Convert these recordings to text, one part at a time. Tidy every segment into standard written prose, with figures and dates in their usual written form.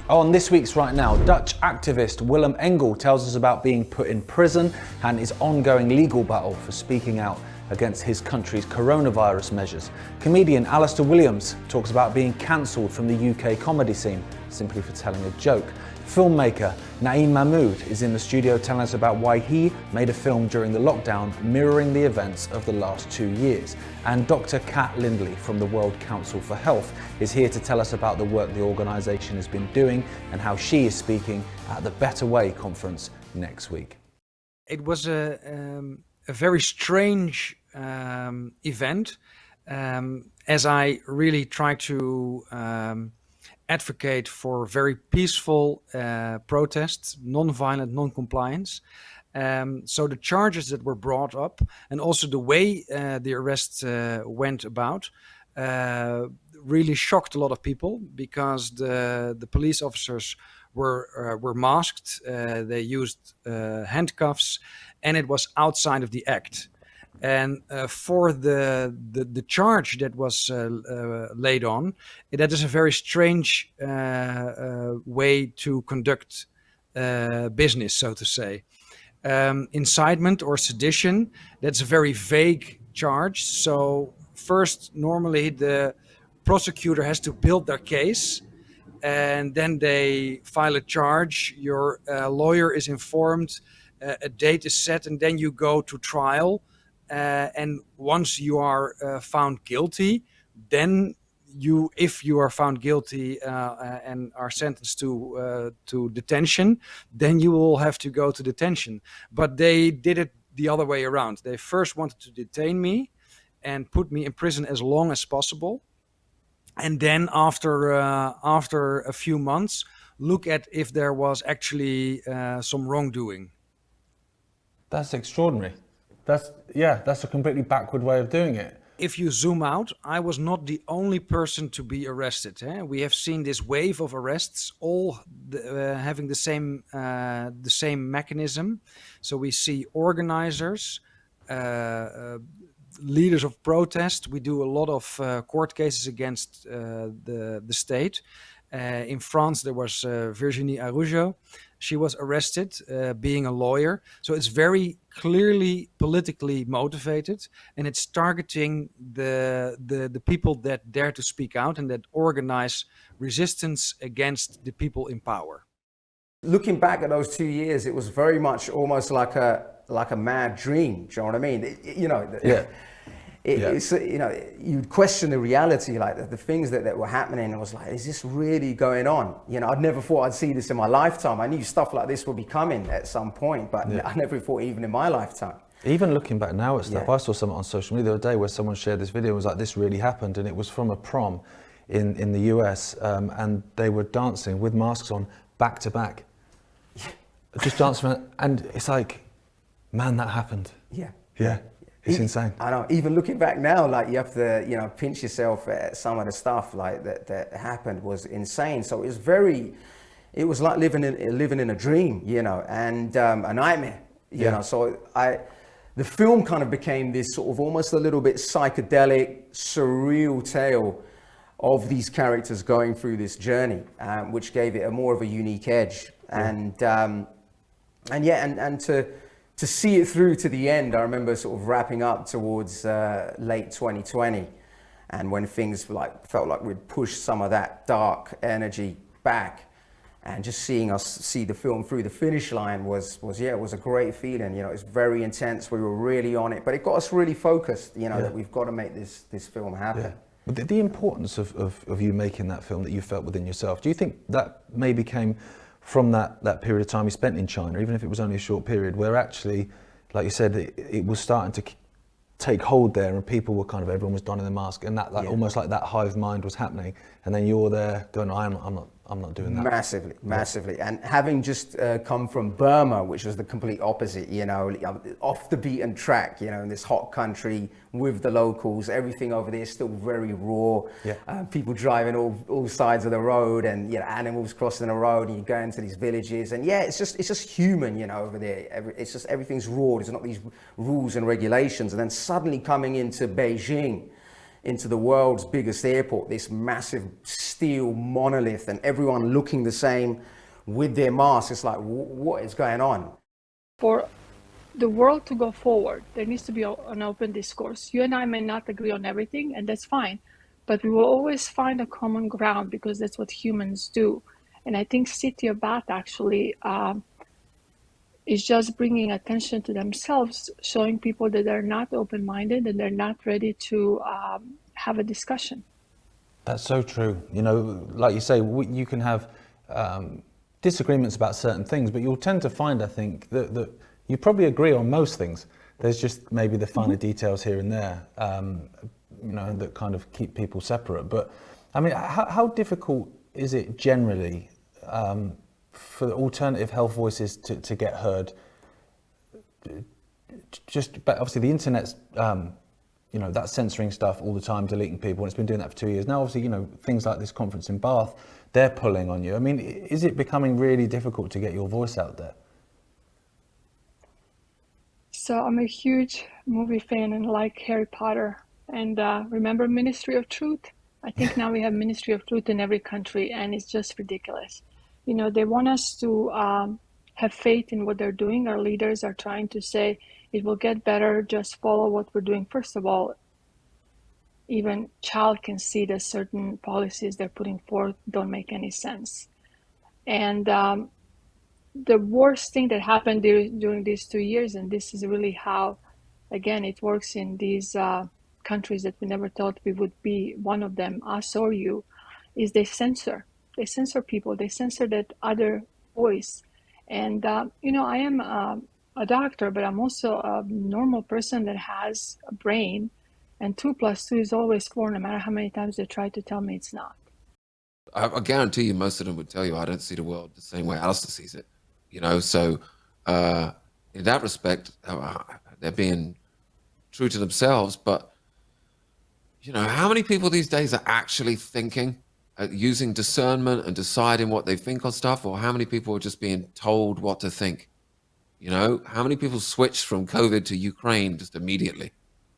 On this week's Right Now, Dutch activist Willem Engel tells us about being put in prison and his ongoing legal battle for speaking out against his country's coronavirus measures. Comedian Alistair Williams talks about being cancelled from the UK comedy scene simply for telling a joke. Filmmaker Naeem Mahmoud is in the studio telling us about why he made a film during the lockdown mirroring the events of the last 2 years. And Dr Kat Lindely from the World Council for Health is here to tell us about the work the organisation has been doing and how she is speaking at the Better Way conference next week. It was a very strange event as I really tried to advocate for very peaceful protests, non-violent non-compliance. So the charges that were brought up and also the way the arrest went about really shocked a lot of people because the police officers were masked, they used handcuffs, and it was outside of the act. And for the charge that was laid on, that is a very strange way to conduct business, so to say. Incitement or sedition, that's a very vague charge. So first, normally the prosecutor has to build their case and then they file a charge. Your lawyer is informed, a date is set, and then you go to trial. And once you are found guilty, then if you are found guilty and are sentenced to detention, then you will have to go to detention. But they did it the other way around. They first wanted to detain me and put me in prison as long as possible, and then after a few months, look at if there was actually some wrongdoing. That's extraordinary. That's a completely backward way of doing it. If you zoom out, I was not the only person to be arrested. We have seen this wave of arrests, all having the same mechanism. So we see organizers, leaders of protest. We do a lot of court cases against the state. In France, there was Virginie Araujo. She was arrested being a lawyer. So it's very clearly politically motivated, and it's targeting the people that dare to speak out and that organize resistance against the people in power. Looking back at those 2 years, it was very much almost like a mad dream. Do you know what I mean? It's, you'd question the reality, like the things that were happening. I was like, is this really going on? I'd never thought I'd see this in my lifetime. I knew stuff like this would be coming at some point, but I never thought even in my lifetime. Even looking back now at stuff, I saw something on social media the other day where someone shared this video and was like, this really happened, and it was from a prom in the US, and they were dancing with masks on back to back. Just dancing around, and it's like, man, that happened. Yeah. It's insane. I know. Even looking back now, like you have to, pinch yourself at some of the stuff like that happened was insane. So it was like living in a dream, and a nightmare, you know. So the film kind of became this sort of almost a little bit psychedelic, surreal tale of these characters going through this journey, which gave it a more of a unique edge. To see it through to the end, I remember sort of wrapping up towards late 2020, and when things felt like we'd pushed some of that dark energy back, and just seeing us see the film through the finish line was a great feeling. It's very intense. We were really on it, but it got us really focused. That we've got to make this film happen. Yeah. But the importance of you making that film that you felt within yourself. Do you think that maybe came from that period of time you spent in China, even if it was only a short period, where actually, like you said, it was starting to take hold there, and people were everyone was donning the mask, and that almost like that hive mind was happening, and then you're there going, I'm not doing that. Massively. And having just come from Burma, which was the complete opposite, off the beaten track, in this hot country with the locals, everything over there is still very raw. People driving all sides of the road, and animals crossing the road, and you go into these villages, and it's just human, over there. It's just everything's raw. There's not these rules and regulations, and then suddenly coming into Beijing, into the world's biggest airport, this massive steel monolith, and everyone looking the same with their masks. It's like, what is going on? For the world to go forward, there needs to be an open discourse. You and I may not agree on everything, and that's fine, but we will always find a common ground because that's what humans do. And I think City of Bath actually is just bringing attention to themselves, showing people that they're not open-minded and they're not ready to have a discussion. That's so true. You know, like you say, you can have disagreements about certain things, but you'll tend to find, I think, that you probably agree on most things. There's just maybe the finer details here and there, you know, that kind of keep people separate. But I mean, how difficult is it generally for the alternative health voices to get heard? Just, but obviously the internet's, you know, that's censoring stuff all the time, deleting people, and it's been doing that for 2 years. Now, obviously, you know, things like this conference in Bath, they're pulling on you. I mean, is it becoming really difficult to get your voice out there? So I'm a huge movie fan and like Harry Potter. And remember Ministry of Truth? I think now we have Ministry of Truth in every country, and it's just ridiculous. You know, they want us to have faith in what they're doing. Our leaders are trying to say it will get better, just follow what we're doing. First of all, even child can see that certain policies they're putting forth don't make any sense. And the worst thing that happened during these 2 years, and this is really how, again, it works in these countries that we never thought we would be one of them, us or you, is they censor. They censor people. They censor that other voice. And, you know, I am a doctor, but I'm also a normal person that has a brain. And 2 + 2 is always 4, no matter how many times they try to tell me it's not. I guarantee you most of them would tell you I don't see the world the same way Alistair sees it. You know, so in that respect, they're being true to themselves. But, you know, how many people these days are actually thinking, using discernment and deciding what they think on stuff? Or how many people are just being told what to think? You know, how many people switched from COVID to Ukraine just immediately?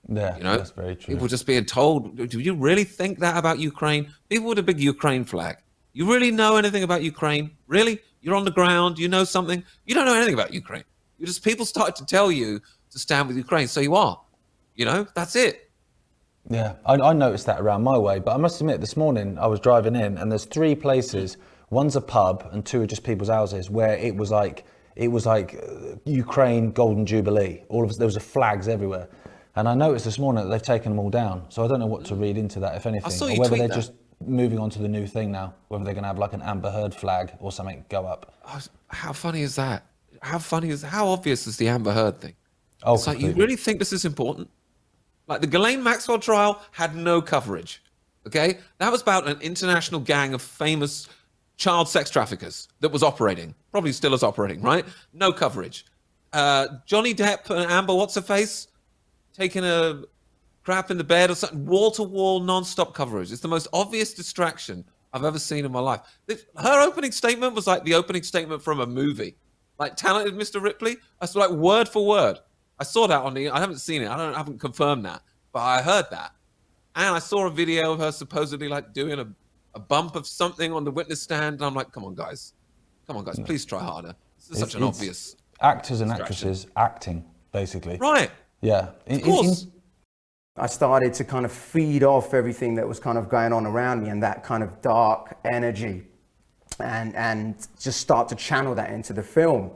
Yeah, you know, that's very true. People just being told, do you really think that about Ukraine? People with a big Ukraine flag. You really know anything about Ukraine? Really? You're on the ground, you know something? You don't know anything about Ukraine. You just, people started to tell you to stand with Ukraine, so you are. You know, that's it. Yeah, I noticed that around my way, but I must admit, this morning I was driving in and there's 3 places, one's a pub and 2 are just people's houses, where it was like Ukraine Golden Jubilee. There was flags everywhere. And I noticed this morning that they've taken them all down. So I don't know what to read into that, if anything. saw you or whether tweet they're that. just moving on to the new thing now, whether they're going to have like an Amber Heard flag or something go up. How funny is that? How obvious is the Amber Heard thing? Oh, it's like, you really think this is important? Like the Ghislaine Maxwell trial had no coverage, okay? That was about an international gang of famous child sex traffickers that was operating, probably still is operating, right? No coverage. Johnny Depp and Amber, what's her face? Taking a crap in the bed or something, wall-to-wall, non-stop coverage. It's the most obvious distraction I've ever seen in my life. Her opening statement was like the opening statement from a movie. Like Talented Mr. Ripley. I saw like word for word. I saw that I haven't seen it. I haven't confirmed that, but I heard that. And I saw a video of her supposedly like doing a bump of something on the witness stand. And I'm like, come on, guys, please try harder. This is such an obvious actors and actresses acting, basically. Right. Yeah. Of course. I started to kind of feed off everything that was kind of going on around me and that kind of dark energy and just start to channel that into the film.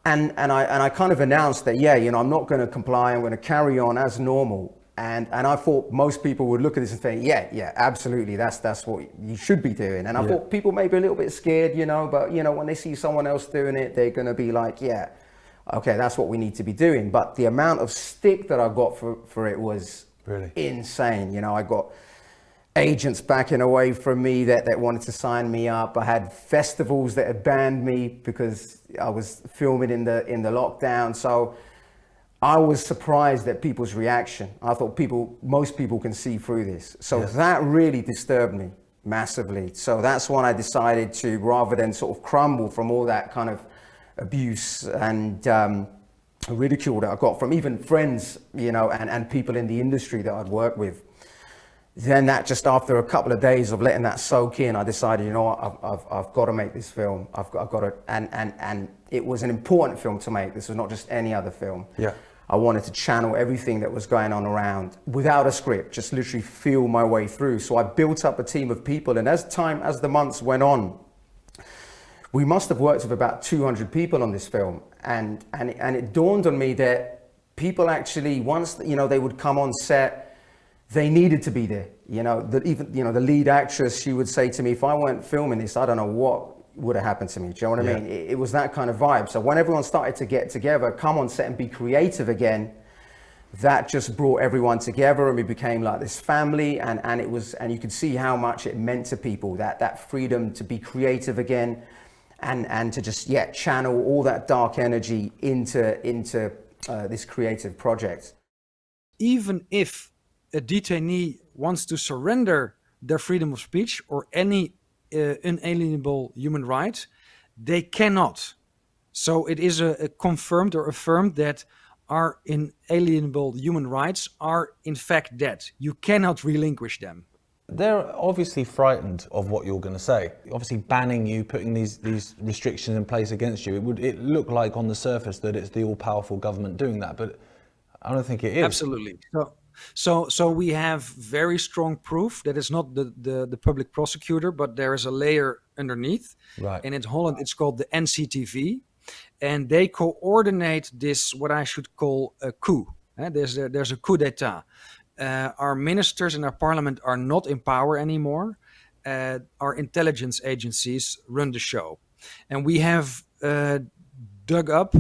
And I kind of announced that, yeah, you know, I'm not going to comply. I'm going to carry on as normal. And I thought most people would look at this and think, yeah, absolutely. That's what you should be doing. And I thought people may be a little bit scared, you know, but, you know, when they see someone else doing it, they're going to be like, yeah, okay, that's what we need to be doing. But the amount of stick that I got for it was really insane. You know, I got agents backing away from me that wanted to sign me up. I had festivals that had banned me because I was filming in the lockdown. So I was surprised at people's reaction. I thought most people can see through this. So that really disturbed me massively. So that's when I decided to, rather than sort of crumble from all that kind of abuse and ridicule that I got from even friends, you know, and people in the industry that I'd worked with, then that just after a couple of days of letting that soak in, I decided, you know what, I've got to make this film. I've got to, and it was an important film to make. This was not just any other film. Yeah. I wanted to channel everything that was going on around without a script, just literally feel my way through. So I built up a team of people, and as the months went on, we must have worked with about 200 people on this film, and it dawned on me that people actually, once, you know, they would come on set, they needed to be there. You know, even, you know, the lead actress, she would say to me, if I weren't filming this, I don't know what would have happened to me. Do you know what I mean? It was that kind of vibe. So when everyone started to get together, come on set and be creative again, that just brought everyone together, and we became like this family, and it was, and you could see how much it meant to people, that freedom to be creative again, and to just channel all that dark energy into this creative project. Even if a detainee wants to surrender their freedom of speech or any unalienable human right, they cannot. So it is a confirmed or affirmed that our inalienable human rights are in fact dead. You cannot relinquish them. They're obviously frightened of what you're going to say. Obviously banning you, putting these restrictions in place against you, it look like on the surface that it's the all-powerful government doing that, but I don't think it is. Absolutely. So we have very strong proof that it's not the public prosecutor, but there is a layer underneath. Right. And in Holland, it's called the NCTV, and they coordinate this, what I should call a coup. There's a coup d'état. Our ministers and our parliament are not in power anymore. Our intelligence agencies run the show, and we have dug up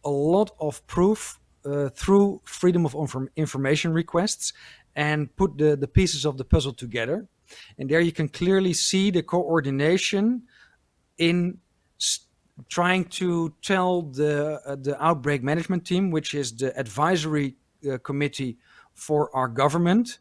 a lot of proof through freedom of information requests and put the pieces of the puzzle together. And there you can clearly see the coordination in trying to tell the outbreak management team, which is the advisory committee for our government,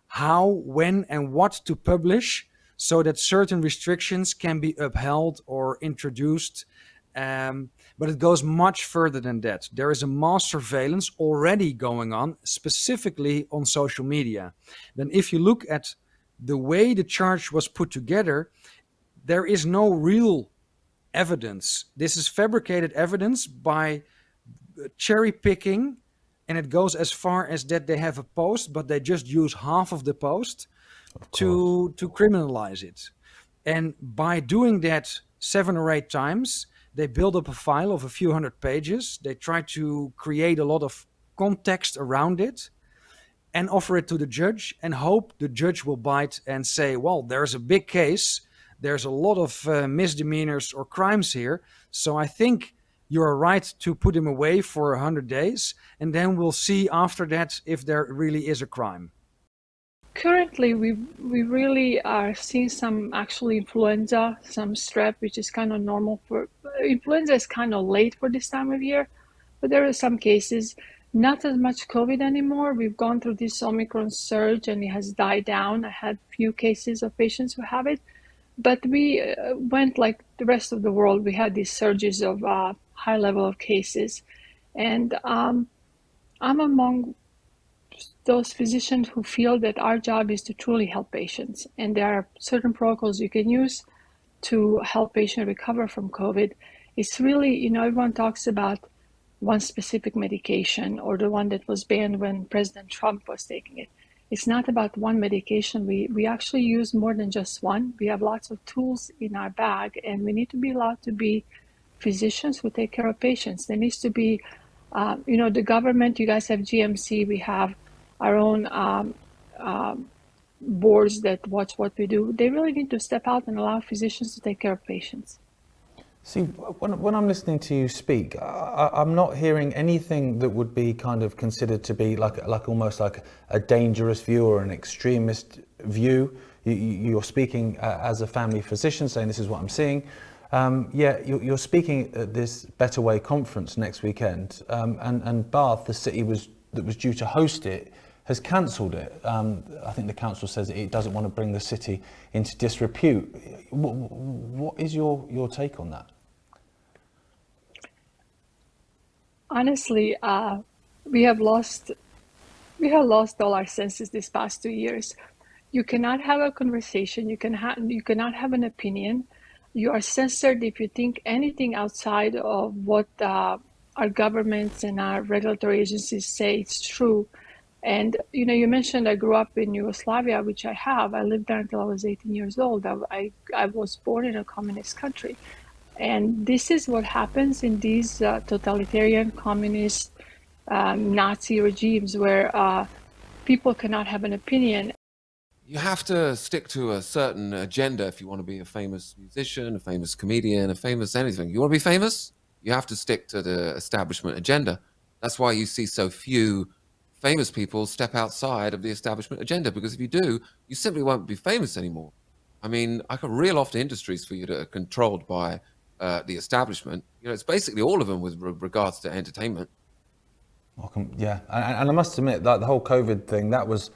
how, when, and what to publish so that certain restrictions can be upheld or introduced. But it goes much further than that. There is a mass surveillance already going on, specifically on social media. Then if you look at the way the charge was put together, there is no real evidence. This is fabricated evidence by cherry picking, and it goes as far as that they have a post, but they just use half of the post to criminalize it. And by doing that 7 or 8 times, they build up a file of a few hundred pages. They try to create a lot of context around it and offer it to the judge and hope the judge will bite and say, well, there's a big case. There's a lot of misdemeanors or crimes here. So I think you're right to put him away for 100 days. And then we'll see after that if there really is a crime. Currently, we really are seeing some actually influenza, some strep, which is kind of normal for influenza is kind of late for this time of year, but there are some cases, not as much COVID anymore. We've gone through this Omicron surge and it has died down. I had few cases of patients who have it, but we went like the rest of the world. We had these surges of high level of cases, and I'm among those physicians who feel that our job is to truly help patients. And there are certain protocols you can use to help patients recover from COVID. It's really, everyone talks about one specific medication or the one that was banned when President Trump was taking it. It's not about one medication. We actually use more than just one. We have lots of tools in our bag, and we need to be allowed to be physicians who take care of patients. There needs to be, the government, you guys have GMC, we have our own boards that watch what we do. They really need to step out and allow physicians to take care of patients. See, when I'm listening to you speak, I'm not hearing anything that would be kind of considered to be like almost like a dangerous view or an extremist view. You're speaking as a family physician, saying this is what I'm seeing. You're speaking at this Better Way conference next weekend, and Bath, the city that was due to host it, has cancelled it. I think the council says it doesn't want to bring the city into disrepute. What is your take on that? Honestly, we have lost all our senses these past 2 years. you cannot have a conversation. You cannot have an opinion. You are censored if you think anything outside of what our governments and our regulatory agencies say it's true. And you mentioned I grew up in Yugoslavia, which I have. I lived there until I was 18 years old. I was born in a communist country. And this is what happens in these totalitarian, communist, Nazi regimes where people cannot have an opinion. You have to stick to a certain agenda if you want to be a famous musician, a famous comedian, a famous anything. You want to be famous? You have to stick to the establishment agenda. That's why you see so few famous people step outside of the establishment agenda, because if you do, you simply won't be famous anymore. I mean, I could reel off the industries for you that are controlled by the establishment. It's basically all of them with regards to entertainment. Yeah, and I must admit that the whole COVID thing, that was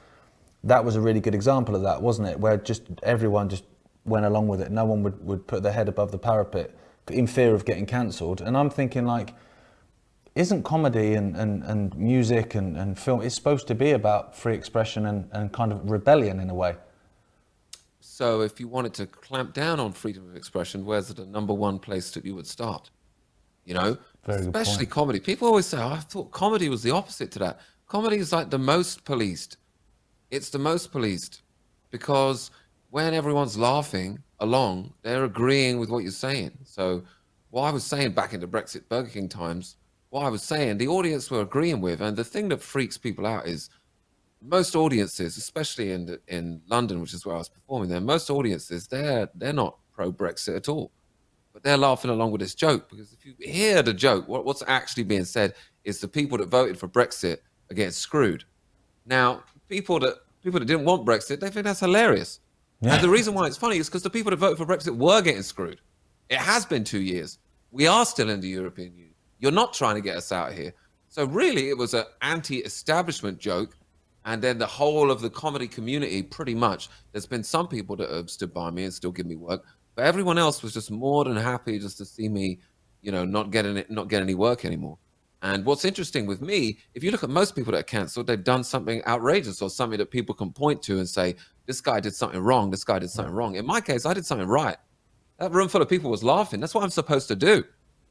a really good example of that, wasn't it? Where just everyone just went along with it. No one would put their head above the parapet in fear of getting cancelled. And I'm thinking, like, isn't comedy and music and film, it's supposed to be about free expression and kind of rebellion in a way? So if you wanted to clamp down on freedom of expression, where's the number one place that you would start? Especially comedy. People always say, I thought comedy was the opposite to that. Comedy is like the most policed. It's the most policed because when everyone's laughing along, they're agreeing with what you're saying. So what I was saying back in the Brexit Burger King times, what I was saying, the audience were agreeing with. And the thing that freaks people out is most audiences, especially in London, which is where I was performing there, most audiences, they're not pro-Brexit at all. But they're laughing along with this joke, because if you hear the joke, what's actually being said is the people that voted for Brexit are getting screwed. Now, people that didn't want Brexit, they think that's hilarious. Yeah. And the reason why it's funny is because the people that voted for Brexit were getting screwed. It has been 2 years. We are still in the European Union. You're not trying to get us out of here. So really, it was an anti-establishment joke. And then the whole of the comedy community, pretty much, there's been some people that have stood by me and still give me work. But everyone else was just more than happy just to see me, not get any work anymore. And what's interesting with me, if you look at most people that are cancelled, they've done something outrageous or something that people can point to and say, this guy did something wrong, this guy did something wrong. In my case, I did something right. That room full of people was laughing. That's what I'm supposed to do.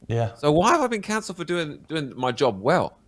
Yeah. So why have I been cancelled for doing my job well?